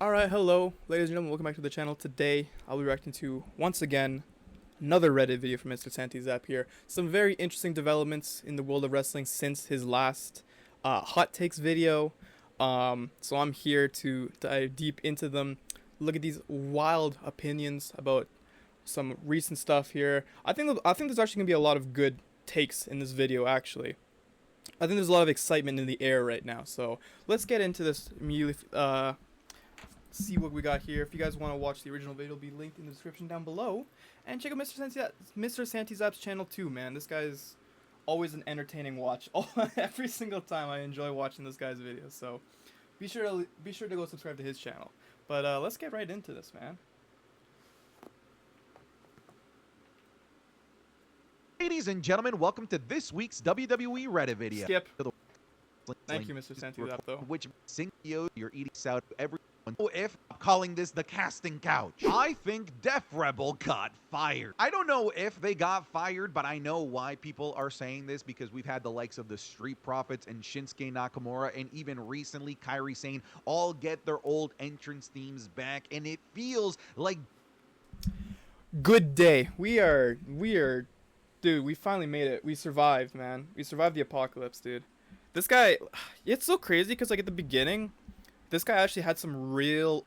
Alright, hello, ladies and gentlemen, welcome back to the channel. Today, I'll be reacting to, once again, another Reddit video from MrSantiZaps here. Some very interesting developments in the world of wrestling since his last hot takes video. So I'm here to dive deep into them, look at these wild opinions about some recent stuff here. I think there's actually going to be a lot of good takes in this video, actually. I think there's a lot of excitement in the air right now, so let's get into this immediately. See what we got here. If you guys want to watch the original video, it'll be linked in the description down below. And check out MrSantiZaps Channel too, man. This guy's always an entertaining watch. Every single time I enjoy watching this guy's videos. So be sure to go subscribe to his channel. But let's get right into this, man. Ladies and gentlemen, welcome to this week's WWE Reddit video. Skip. Thank you, MrSantiZaps, though. Which you're eating out every. If I'm calling this the casting couch, I think Def Rebel got fired. I don't know if they got fired, but I know why people are saying this, because we've had the likes of the Street Profits and Shinsuke Nakamura, and even recently Kairi Sane all get their old entrance themes back, and it feels like good day. We are, dude. We finally made it. We survived, man. We survived the apocalypse, dude. This guy, it's so crazy because like at the beginning, this guy actually had some real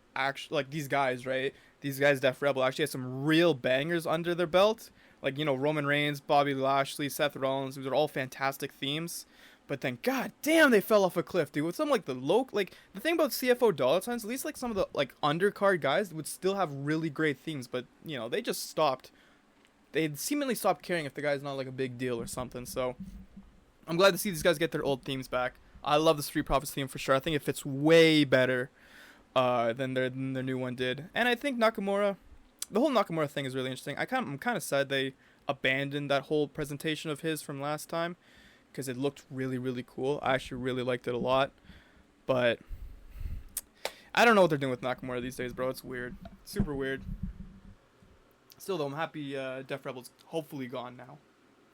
these guys, right? These guys, Def Rebel, actually had some real bangers under their belt. Like, you know, Roman Reigns, Bobby Lashley, Seth Rollins. These are all fantastic themes. But then, god damn, they fell off a cliff, dude. With some, like, the thing about CFO dollar signs, at least, like, some of the, like, undercard guys would still have really great themes. But, you know, they just stopped. They seemingly stopped caring if the guy's not, like, a big deal or something. So, I'm glad to see these guys get their old themes back. I love the Street Profits theme for sure. I think it fits way better than their new one did. And I think Nakamura, the whole Nakamura thing is really interesting. I'm kind of sad they abandoned that whole presentation of his from last time, because it looked really, really cool. I actually really liked it a lot. But I don't know what they're doing with Nakamura these days, bro. It's weird. Super weird. Still, though, I'm happy Def Rebel's hopefully gone now.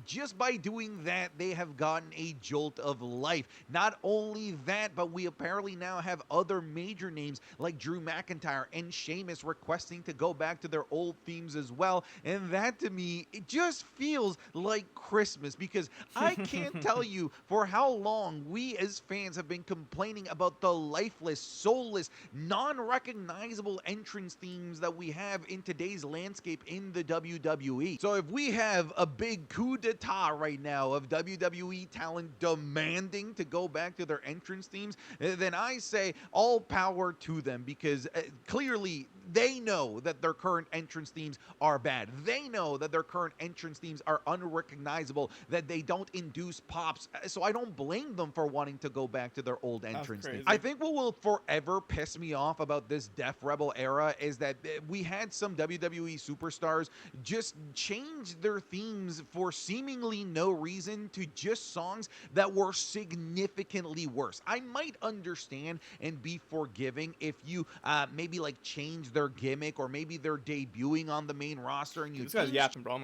just by doing that, they have gotten a jolt of life. Not only that, but we apparently now have other major names like Drew McIntyre and Sheamus requesting to go back to their old themes as well. And that, to me, it just feels like Christmas, because I can't tell you for how long we as fans have been complaining about the lifeless, soulless, non-recognizable entrance themes that we have in today's landscape in the WWE. So if we have a big coup d'etat right now of WWE talent demanding to go back to their entrance themes, then I say all power to them, because clearly they know that their current entrance themes are bad. They know that their current entrance themes are unrecognizable, that they don't induce pops. So I don't blame them for wanting to go back to their old entrance themes. I think what will forever piss me off about this Def Rebel era is that we had some WWE superstars just change their themes for seemingly no reason to just songs that were significantly worse. I might understand and be forgiving if you maybe like change their gimmick, or maybe they're debuting on the main roster and you this guy's yapping, bro.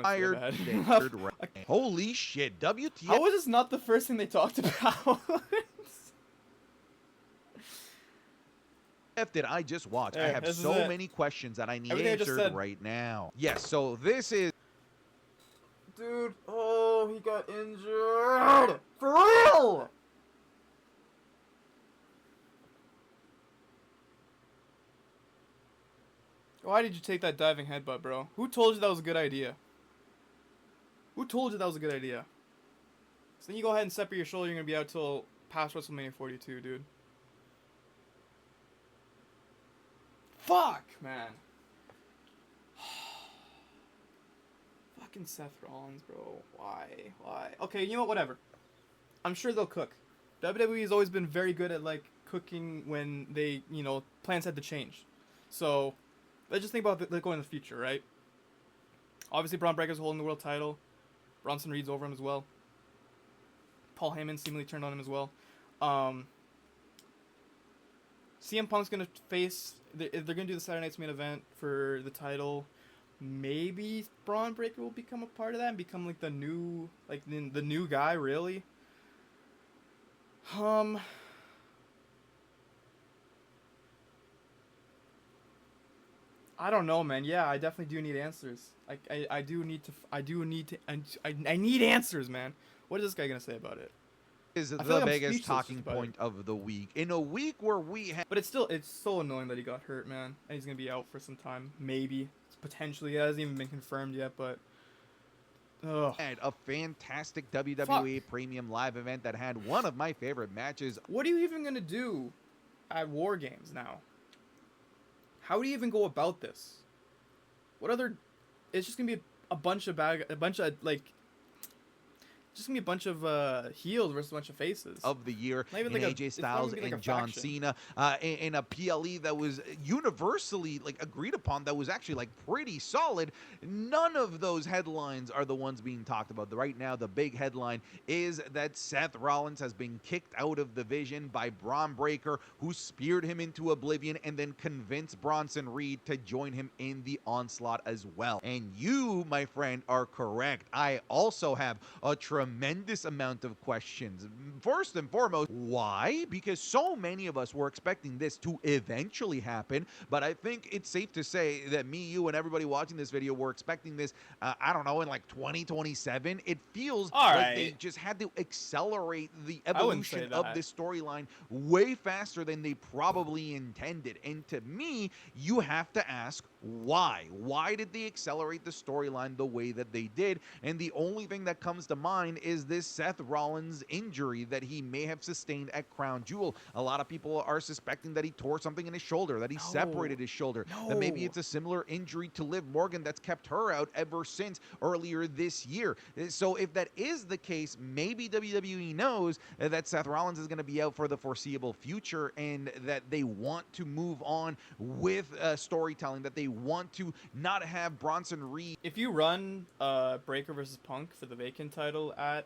Holy shit, WTF. How is this not the first thing they talked about? Did I just watch? I have so many questions that I need answered right now. Yes, so this is... Dude, oh, he got injured! For real! Why did you take that diving headbutt, bro? Who told you that was a good idea? Who told you that was a good idea? So then you go ahead and separate your shoulder, you're gonna be out till past WrestleMania 42, dude. Fuck, man. Fucking Seth Rollins, bro. Why? Okay, you know what? Whatever. I'm sure they'll cook. WWE has always been very good at, like, cooking when they, you know, plans had to change. So, let's just think about going in the future, right? Obviously, Braun Breaker's holding the world title. Bronson Reed's over him as well. Paul Heyman seemingly turned on him as well. CM Punk's going to face... They're going to do the Saturday Night's Main Event for the title. Maybe Braun Breaker will become a part of that and become, like, the new... Like, the new guy, really? I don't know, man. Yeah, I definitely do need answers. I do need to. I need answers, man. What is this guy gonna say about it? Is I feel the like I'm biggest speechless just talking about it. point of the week. In a week where we have But it's so annoying that he got hurt, man. And he's gonna be out for some time, maybe, potentially. It hasn't even been confirmed yet, but ugh. had a fantastic Fuck. WWE Premium Live event that had one of my favorite matches. What are you even gonna do at War Games now? How do you even go about this? What other? It's just gonna be a bunch of like. Just gonna be a bunch of heels versus a bunch of faces. Of the year, Not even in like AJ it's not Styles gonna be like and a John faction. Cena, in a PLE that was universally like agreed upon, that was actually like pretty solid. None of those headlines are the ones being talked about. Right now, the big headline is that Seth Rollins has been kicked out of the Vision by Braun Breaker, who speared him into oblivion and then convinced Bronson Reed to join him in the Onslaught as well. And you, my friend, are correct. I also have a tremendous amount of questions. First and foremost, why? Because so many of us were expecting this to eventually happen, but I think it's safe to say that me, you, and everybody watching this video were expecting this, I don't know, in like 2027. It feels All like they right. just had to accelerate the I wouldn't say evolution of that. this storyline way faster than they probably intended. And to me, you have to ask why. Why did they accelerate the storyline the way that they did? And the only thing that comes to mind is this Seth Rollins injury that he may have sustained at Crown Jewel. A lot of people are suspecting that he tore something in his shoulder, that he separated his shoulder, that maybe it's a similar injury to Liv Morgan that's kept her out ever since earlier this year. So if that is the case, maybe WWE knows that Seth Rollins is going to be out for the foreseeable future, and that they want to move on with storytelling, that they want to not have Bronson Reed If you run Breaker versus Punk for the vacant title at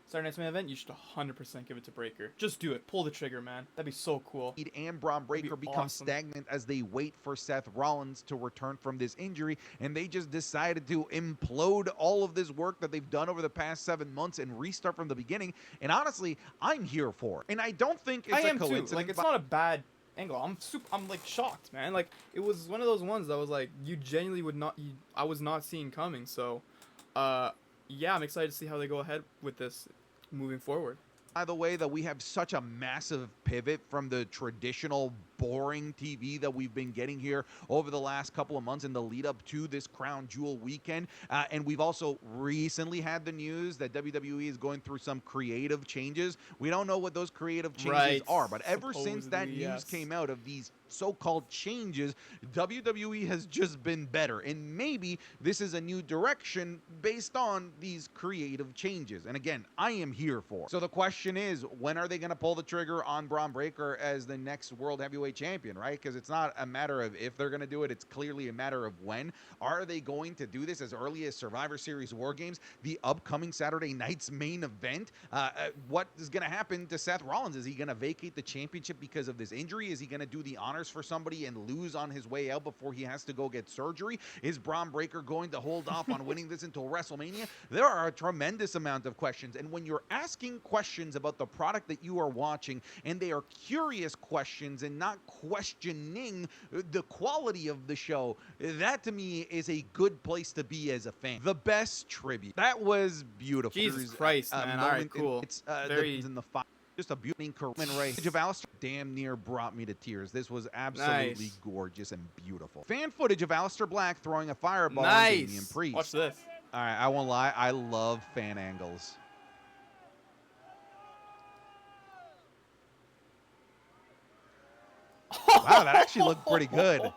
Saturday Night's Main Event, you should 100% give it to Breaker. Just do it. Pull the trigger, man. That'd be so cool. and Braun Breaker become awesome. stagnant as they wait for Seth Rollins to return from this injury, and they just decided to implode all of this work that they've done over the past 7 months and restart from the beginning. And honestly, I'm here for it. And I don't think it's I a am coincidence. too. Like, it's not a bad angle. I'm like shocked, man. Like, it was one of those ones that was like you genuinely would not. I was not seeing coming. So, yeah, I'm excited to see how they go ahead with this moving forward. By the way, that we have such a massive pivot from the traditional boring TV that we've been getting here over the last couple of months in the lead up to this Crown Jewel weekend. And we've also recently had the news that WWE is going through some creative changes. We don't know what those creative changes are, but ever since that news came out of these so-called changes, WWE has just been better. And maybe this is a new direction based on these creative changes. And again, I am here for. So the question is, when are they going to pull the trigger on Braun Breaker as the next World Heavyweight Champion, right? Because it's not a matter of if they're going to do it, it's clearly a matter of when. Are they going to do this as early as Survivor Series War Games, the upcoming Saturday night's main event? What is going to happen to Seth Rollins? Is he going to vacate the championship because of this injury? Is he going to do the honors for somebody and lose on his way out before he has to go get surgery? Is Braun Breaker going to hold off on winning this until WrestleMania? There are a tremendous amount of questions, and when you're asking questions about the product that you are watching, and they are curious questions and not questioning the quality of the show, that to me is a good place to be as a fan. The best tribute. That was beautiful. Jesus Christ, man. All right, cool. It's Very in the fire. Just a beautiful Corinne Ray. Footage of Alistair damn near brought me to tears. This was absolutely gorgeous and beautiful. Fan footage of Alistair Black throwing a fireball on Damian Priest. Watch this. All right, I won't lie. I love fan angles. Wow, that actually looked pretty good.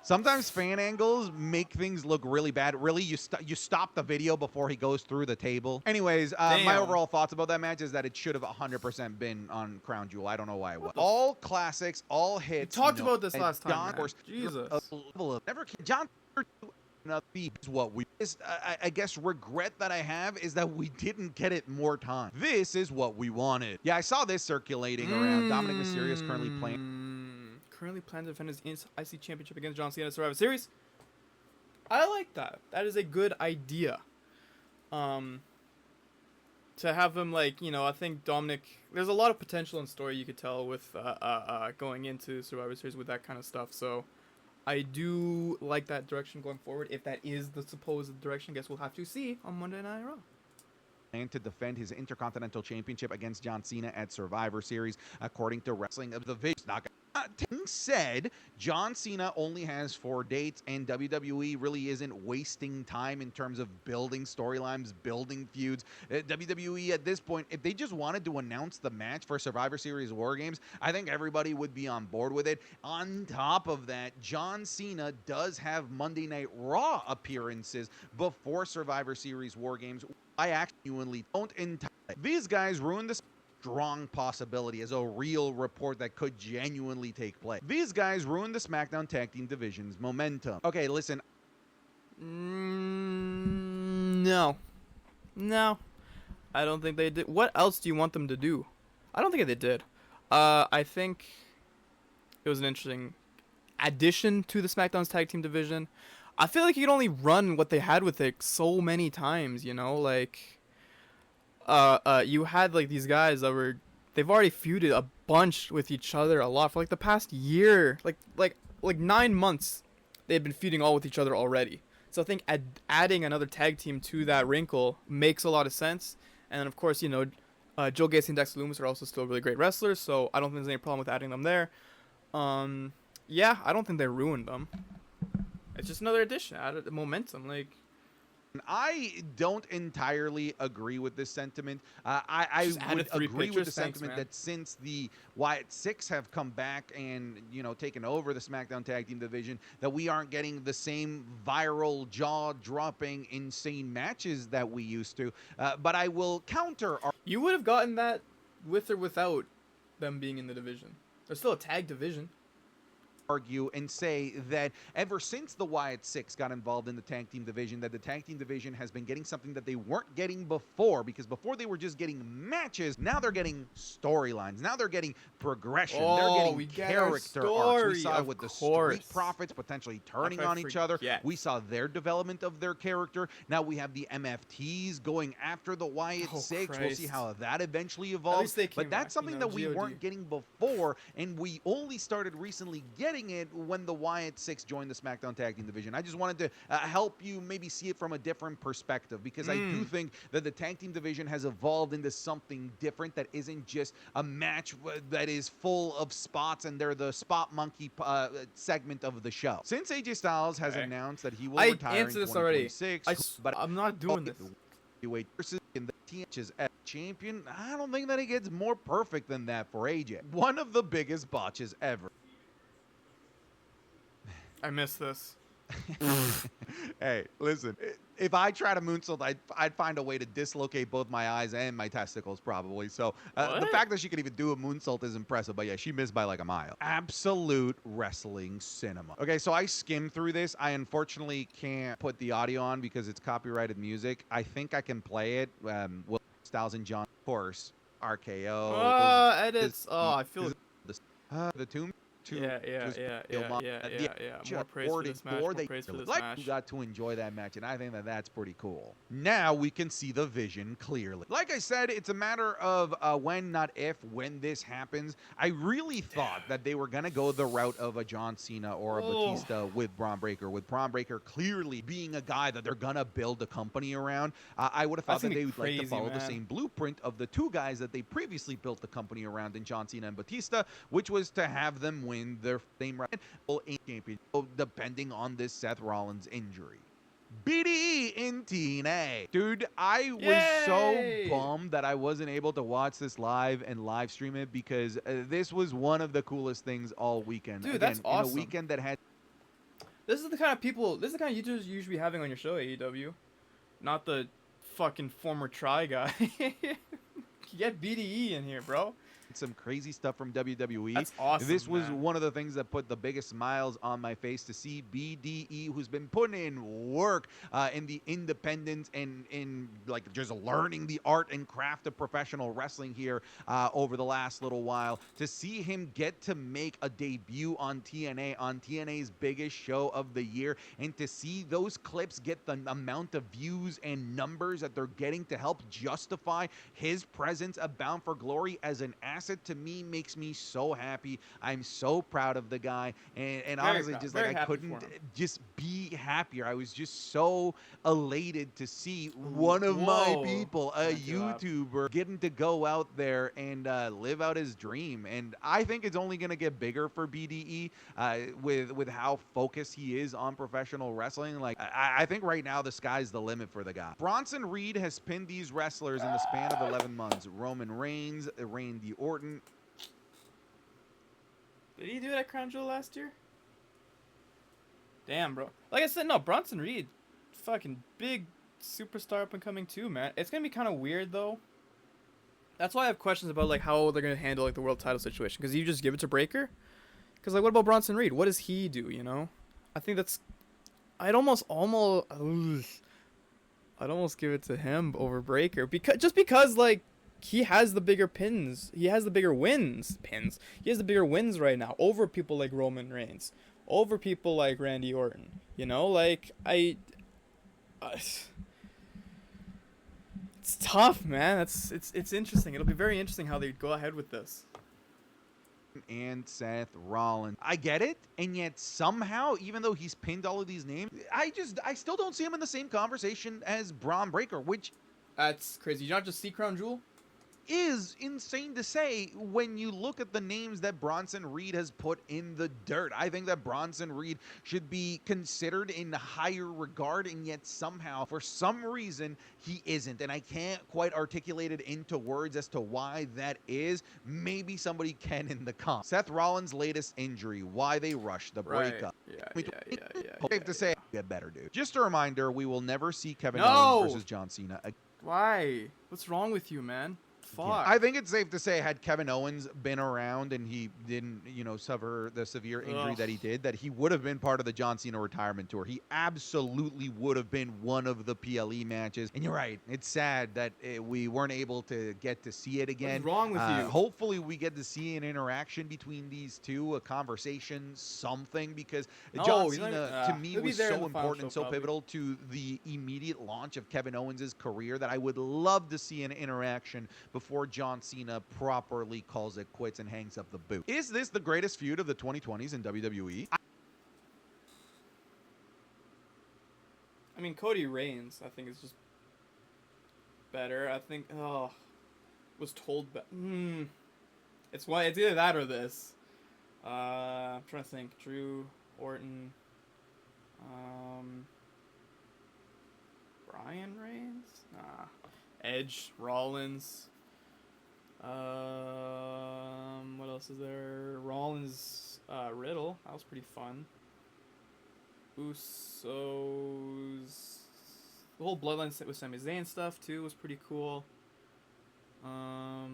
Sometimes fan angles make things look really bad. Really, you stop the video before he goes through the table. Anyways, my overall thoughts about that match is that it should have 100% been on Crown Jewel. I don't know why it was. All classics, all hits. We talked about this last time, man. Jesus. John is what we I guess regret that I have is that we didn't get it more time. This is what we wanted. Yeah, I saw this circulating around. Dominic Mysterio currently plans to defend his IC championship against John Cena at Survivor Series. I like that. That is a good idea. To have him, like, you know, I think Dominic, there's a lot of potential in story you could tell with going into Survivor Series with that kind of stuff. So I do like that direction going forward. If that is the supposed direction, I guess we'll have to see on Monday Night Raw. And to defend his Intercontinental Championship against John Cena at Survivor Series, according to Wrestling of the Vision. Said, John Cena only has 4 dates, and WWE really isn't wasting time in terms of building storylines, building feuds. WWE at this point, if they just wanted to announce the match for Survivor Series War Games, I think everybody would be on board with it. On top of that, John Cena does have Monday Night Raw appearances before Survivor Series War Games. I actually don't entirely. These guys ruined the strong possibility as a real report that could genuinely take place. These guys ruined the SmackDown Tag Team Division's momentum. Okay, listen. No. No. I don't think they did. What else do you want them to do? I don't think they did. I think it was an interesting addition to the SmackDown's Tag Team Division. I feel like you can only run what they had with it so many times, you know? Like, you had, like, these guys that were... They've already feuded a bunch with each other a lot for, like, the past year. Like 9 months, they've been feuding all with each other already. So I think adding another tag team to that wrinkle makes a lot of sense. And then, of course, you know, Joe Gacy and Dexter Lumis are also still really great wrestlers, so I don't think there's any problem with adding them there. Yeah, I don't think they ruined them. It's just another addition, added momentum. Like, I don't entirely agree with this sentiment. I would agree with the sentiment that since the Wyatt Six have come back and, you know, taken over the SmackDown Tag Team Division, that we aren't getting the same viral, jaw-dropping, insane matches that we used to. But I will counter. You would have gotten that with or without them being in the division. There's still a tag division. Argue and say that ever since the Wyatt Six got involved in the tag team division, that the tag team division has been getting something that they weren't getting before, because before they were just getting matches. Now they're getting storylines. Now they're getting progression. They're getting character arcs. We saw with the Street Profits potentially turning on each other. We saw their development of their character. Now we have the MFTs going after the Wyatt Six. We'll see how that eventually evolves. But that's something that we weren't getting before, and we only started recently getting it when the Wyatt Six joined the SmackDown Tag Team Division. I just wanted to help you maybe see it from a different perspective, because I do think that the Tag Team Division has evolved into something different that isn't just a match that is full of spots and they're the spot monkey segment of the show. Since AJ Styles has announced that he will retire in 2026, but I'm not doing this. Versus in the TH's champion, I don't think that it gets more perfect than that for AJ. One of the biggest botches ever. I missed this. Hey, listen. If I try to moonsault, I'd find a way to dislocate both my eyes and my testicles, probably. So the fact that she could even do a moonsault is impressive. But yeah, she missed by like a mile. Absolute wrestling cinema. Okay, so I skimmed through this. I unfortunately can't put the audio on because it's copyrighted music. I think I can play it. Will Styles and John, of course. RKO. Edits. I feel the tomb. Yeah. More praise for this match. More praise for this match. You got to enjoy that match, and I think that that's pretty cool. Now we can see the vision clearly. Like I said, it's a matter of when, not if, when this happens. I really thought that they were going to go the route of a John Cena or a Batista with Braun Breaker, with Braun Breaker clearly being a guy that they're going to build a company around. I would have thought that they would like to follow the same blueprint of the two guys that they previously built the company around in John Cena and Batista, which was to have them win their same championship, depending on this Seth Rollins injury. BDE in TNA. Dude, I was so bummed that I wasn't able to watch this live and live stream it, because this was one of the coolest things all weekend. Dude, that's awesome. In a weekend that had... This is the kind of YouTubers you should be having on your show, AEW. Not the fucking former Try guy. Get BDE in here, bro. Some crazy stuff from WWE. That's awesome. This was one of the things that put the biggest smiles on my face, to see BDE, who's been putting in work in the independents and in like just learning the art and craft of professional wrestling here over the last little while, to see him get to make a debut on TNA's biggest show of the year, and to see those clips get the amount of views and numbers that they're getting to help justify his presence at Bound for Glory as an actor facet to me makes me so happy. I'm so proud of the guy, and Very honestly, proud. just Very like I happy couldn't for him. just be happier. I was just so elated to see Ooh, one of my whoa. people, a SENTIZAPS. YouTuber, getting to go out there and live out his dream. And I think it's only going to get bigger for BDE with how focused he is on professional wrestling. Like I think right now the sky's the limit for the guy. Bronson Reed has pinned these wrestlers in the span of 11 months. Roman Reigns, Randy Orton. Did he do it at Crown Jewel last year? Damn, bro. Like I said, no, Bronson Reed, fucking big superstar up and coming too, man. It's gonna be kind of weird though. That's why I have questions about like how they're gonna handle like the world title situation. Because you just give it to Breaker. Because like, what about Bronson Reed? What does he do? You know, I think that's. I'd almost give it to him over Breaker because like he has the bigger pins. He has the bigger wins. He has the bigger wins right now over people like Roman Reigns, over people like Randy Orton. You know, like it's tough, man. It's interesting. It'll be very interesting how they go ahead with this. And Seth Rollins. I get it, and yet somehow, even though he's pinned all of these names, I still don't see him in the same conversation as Braun Breaker, which That's crazy. You not just see Crown Jewel? is insane to say when you look at the names that Bronson Reed has put in the dirt. I think that Bronson Reed should be considered in higher regard, and yet somehow, for some reason, he isn't. And I can't quite articulate it into words as to why that is. Maybe somebody can in the comments. Seth Rollins' latest injury, why they rushed the breakup. Yeah. Safe to say, get better, dude. Just a reminder, we will never see Kevin No! Owens versus John Cena again. Why? What's wrong with you, man? Fuck. I think it's safe to say, had Kevin Owens been around and he didn't, suffer the severe injury that he did, that he would have been part of the John Cena retirement tour. He absolutely would have been one of the PLE matches. And you're right. It's sad that we weren't able to get to see it again. What's wrong with you? Hopefully we get to see an interaction between these two, a conversation, something, because John Cena, to me, was so important and so pivotal to the immediate launch of Kevin Owens' career that I would love to see an interaction before John Cena properly calls it quits and hangs up the boot. Is this the greatest feud of the 2020s in WWE? I mean, Cody Reigns, I think, is just better. I think, was told, it's either that or this. I'm trying to think. Drew, Orton, Brian Reigns? Nah. Edge, Rollins. What else is there? Rollins, Riddle. That was pretty fun. Usos. The whole Bloodline set with Sami Zayn stuff too was pretty cool. I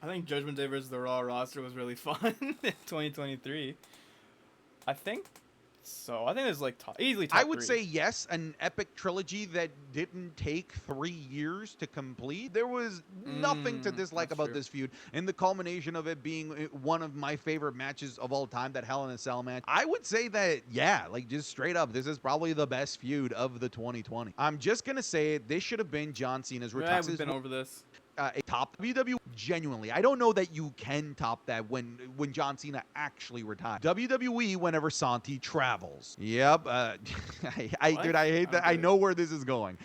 think Judgment Day versus the Raw roster was really fun in 2023. I think so. I think there's like easily top I would 3. say yes, an epic trilogy that didn't take 3 years to complete. There was nothing to dislike about this feud, and the culmination of it being one of my favorite matches of all time, that Hell in a Cell match. I would say that, yeah, like just straight up, this is probably the best feud of the 2020. I'm just gonna say it. This should have been John Cena's return. We've been over this. A top WWE. Genuinely, I don't know that you can top that when John Cena actually retired. WWE whenever Santi travels. Yep. Dude, I hate that. I know where this is going.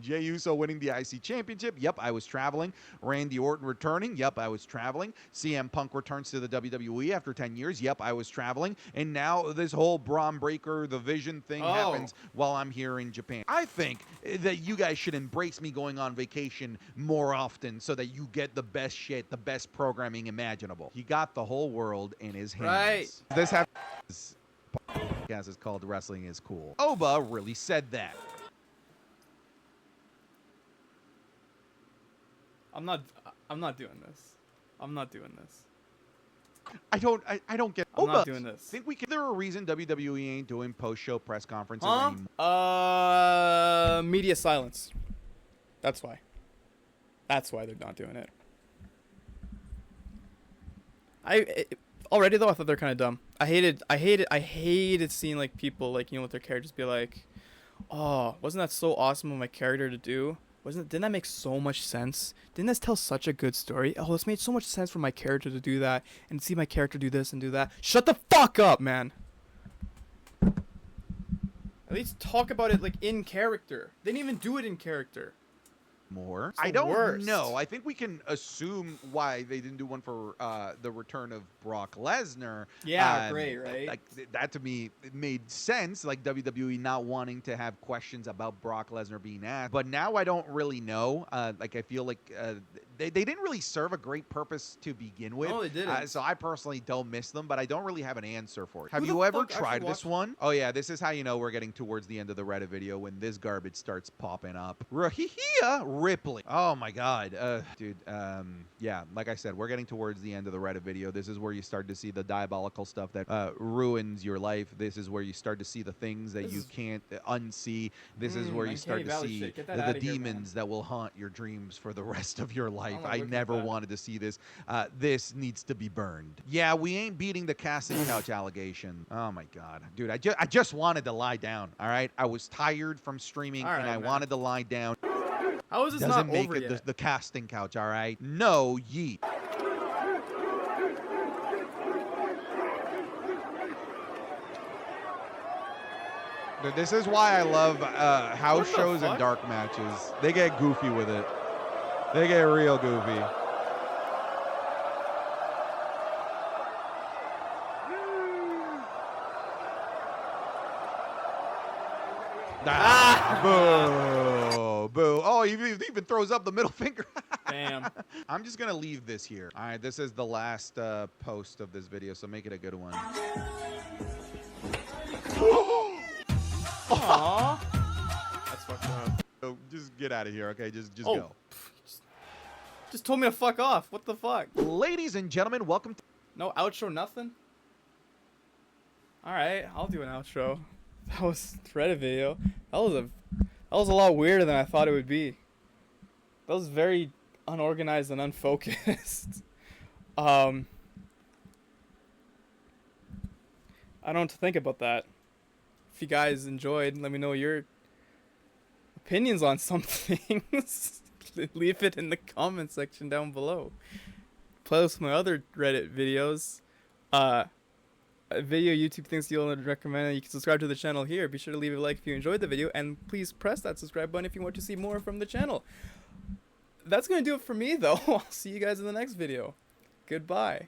Jey Uso winning the IC Championship. Yep, I was traveling. Randy Orton returning. Yep, I was traveling. CM Punk returns to the WWE after 10 years. Yep, I was traveling. And now this whole Braun Breaker, the Vision thing happens while I'm here in Japan. I think that you guys should embrace me going on vacation more often so that you get the best shit, the best programming imaginable. He got the whole world in his hands. Right. This podcast is called Wrestling is Cool. Oba really said that. I'm not doing this. I don't get. I'm not doing this. Think we can? There a reason WWE ain't doing post-show press conferences anymore? Media silence. That's why. That's why they're not doing it. Already though, I thought they're kind of dumb. I hated seeing like people like with their characters be like, "Oh, wasn't that so awesome of my character to do?" didn't that make so much sense? Didn't this tell such a good story? Oh, this made so much sense for my character to do that and see my character do this and do that. Shut the fuck up, man. At least talk about it like in character. They didn't even do it in character. More. It's the I don't worst. know. I think we can assume why they didn't do one for the return of Brock Lesnar. Yeah, great, right? Like that to me, it made sense. Like WWE not wanting to have questions about Brock Lesnar being asked. But now I don't really know. Like I feel like they didn't really serve a great purpose to begin with. No, they didn't. So I personally don't miss them, but I don't really have an answer for it. Have Who you the ever fuck actually tried this watched- one? Oh yeah, this is how you know we're getting towards the end of the Reddit video when this garbage starts popping up. Rahihia Ripley. Oh my god. Dude, yeah, like I said, we're getting towards the end of the Reddit video. This is where you start to see the diabolical stuff that ruins your life. This is where you start to see the things that you can't unsee. This is where you start to Valley see shit. Get that the outta here, man. demons that will haunt your dreams for the rest of your life. not I looking never at that. wanted to see this. This needs to be burned. Yeah, we ain't beating the casting couch allegation. Oh my god. Dude, I just wanted to lie down, all right? I was tired from streaming All right, and I man. wanted to lie down. How is this Doesn't not make over it yet? the casting couch, all right? No, yeet. Dude, this is why I love house What the shows and fuck? dark matches. They get goofy with it. They get real goofy. Ah, boo, boo. Oh, he even throws up the middle finger. Damn. I'm just going to leave this here. All right, this is the last post of this video, so make it a good one. Aww. That's fucked up. So just get out of here, okay? Just Oh. go. Just told me to fuck off. What the fuck? Ladies and gentlemen, welcome to... No outro, nothing? Alright, I'll do an outro. That was a Reddit video. That was a lot weirder than I thought it would be. That was very unorganized and unfocused. I don't know what to think about that. If you guys enjoyed, let me know your opinions on some things. Leave it in the comment section down below. Play with my other Reddit videos. A video YouTube thinks you'll recommend. You can subscribe to the channel here. Be sure to leave a like if you enjoyed the video, and please press that subscribe button if you want to see more from the channel. That's gonna do it for me though. I'll see you guys in the next video. Goodbye.